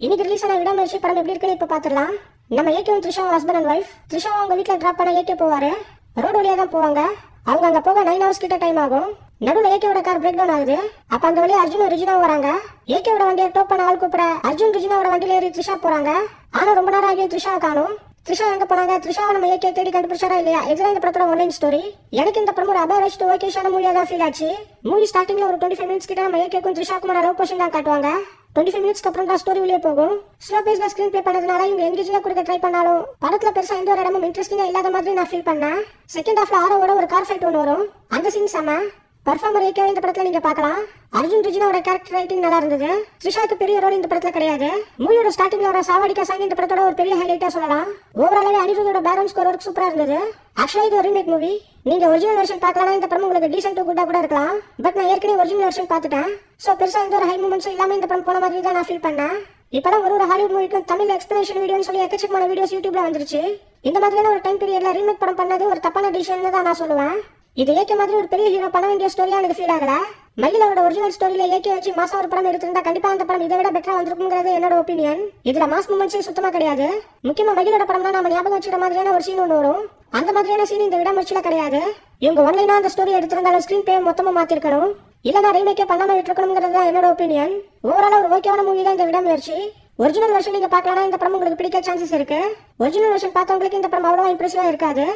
இன்னைக்கு ரிலீஸ் ஆன விடாமுயற்சி படம் எப்படி இருக்குன்னு இப்ப பாத்துடலாம். நம்ம ஏகேவும் த்ரிஷாவும் ஹஸ்பண்ட் அண்ட் ஒய்ஃப். த்ரிஷாவும் அவங்க வீட்டுல டிராப் பண்ண ஏகே போவாரு. ரோடு வழியா தான் போவாங்க. அவங்க அங்க போக 9 hours கிட்ட டைம் ஆகும். நடுவில் ஏகேவோட கார் பிரேக் டவுன் ஆகுது. அப்ப அந்த வழியா அர்ஜுனும் ரிஜினாவும் வராங்க. ஏகேவோட வண்டியை டோப் பண்ண ஆள் கூப்பிட அர்ஜுன் ரிஜினாவோட வண்டியில ஏறி த்ரிஷா போறாங்க. ஆனா ரொம்ப நேரம் ஆகியும் த்ரிஷாவை காணும். த்ரிஷா எங்க போனாங்க? த்ரிஷாவை நம்ம ஏகே தேடி கண்டுபிடிச்சாரா இல்லையா? இதுதான் இந்த படத்தோட ஒன்லைன் ஸ்டோரி. எனக்கு இந்த படம் ஒரு அபேரஸ்ட் ஓகேஷான மூவியா தான் ஃபீல் ஆச்சு. மூவி ஸ்டார்டிங்ல ஒரு 25 minutes கிட்ட நம்ம ஏகேக்கும் த்ரிஷாக்கும் லவ் போர்ஷன் தான் காட்டுவாங்க. 25 minutes அப்புறம் தான் ஸ்டோரி வெளியே போகும். ஸ்லோ பேஸ்ல ஸ்கிரீன் ப்ளே பண்ணதுனால இவங்க என்கேஜிங்கா கொடுக்க ட்ரை பண்ணாலும் படத்துல பெருசா எந்த ஒரு இடமும் இன்ட்ரெஸ்டிங்கா இல்லாத மாதிரி நான் ஃபீல் பண்ணேன். செகண்ட் ஹாஃப்ல ஆரோவோட ஒரு கார் ஃபைட் ஒன்று வரும். அந்த சீன் செம. பர்ஃபார்மர் ஏகே இந்த படத்துல நீங்க பார்க்கலாம். அர்ஜுன் ரிஜினாவோட கேரக்டர் ரைட்டிங் நல்லா இருந்தது. த்ரிஷாக்கு பெரிய ரோல் இந்த படத்துல கிடையாது. மூவியோட ஸ்டார்டிங்ல வர சாவடிக்கா சாங் இந்த படத்தோட ஒரு பெரிய ஹைலைட்டா சொல்லலாம். ஓவராலாவே அனிருத்தோட பேக்ரவுண்ட் ஸ்கோர் ஒர்க் சூப்பரா இருந்தது. ஆக்சுவலா இது ஒரு ரீமேக் மூவி. நீங்க ஒரிஜினல் வெர்ஷன் பார்க்கலாம். இந்த படம் உங்களுக்கு டீசென்ட் டு குட்டா கூட இருக்கலாம். பட் நான் ஏற்கனவே ஒரிஜினல் வெர்ஷன் பார்த்துட்டேன். சோ பெருசா எந்த ஒரு ஹை மூமெண்ட்ஸும் இல்லாம இந்த படம் போன மாதிரி தான் நான் ஃபீல் பண்ணேன். இப்பதான் ஒரு ஹாலிவுட் மூவிக்கு தமிழ் எக்ஸ்பிளனேஷன் வீடியோன்னு சொல்லி எக்கச்சக்கமான வீடியோஸ் யூடியூப்ல வந்துருச்சு. இந்த மாதிரியான ஒரு டைம் பீரியட்ல ரீமேக் படம் பண்ணது ஒரு தப்பான டிசிஷன் தான் நான் சொல்லுவேன். இது ஏகே மாதிரி ஒரு பெரிய ஹீரோ பண்ண வேண்டிய ஸ்டோரியா எனக்கு ஃபீல் ஆகல. மகிழோட ஒரிஜினல் ஸ்டோரியில ஏகே வச்சு மாசா ஒரு படம் எடுத்திருந்தா கண்டிப்பா அந்த படம் இதை விட பெட்டரா வந்திருக்குங்கிறது என்னோட ஒப்பீனியன். இதுல மாஸ் மூமெண்ட்ஸே சுத்தமா கிடையாது. முக்கியமா மகிழோட படம் தான் நம்ம ஞாபகம் வச்சுக்கிற மாதிரியான ஒரு சீன் ஒன்று வரும். அந்த மாதிரியான சீன் இந்த விடாமுயற்சியில கிடையாது. இவங்க ஒன்லைனா அந்த ஸ்டோரி எடுத்திருந்தாலும் ஸ்கிரீன் பிளே மொத்தமா மாத்திருக்கணும். இல்லனா ரீமேக்கே பண்ணாம விட்டுருக்கணுங்கிறது தான் என்னோட ஒப்பீனியன். ஓவராலா ஒரு ஓகேவான மூவி தான் இந்த விடாமுயற்சி. ஒரிஜினல் வெர்ஷன் நீங்க பார்க்கலாம். இந்த படம் உங்களுக்கு பிடிக்க சான்சஸ் இருக்கு. ஒரிஜினல் வெர்ஷன் பார்த்தவங்களுக்கு இந்த படம் அவ்வளவா இம்ப்ரெசிவா இருக்காது.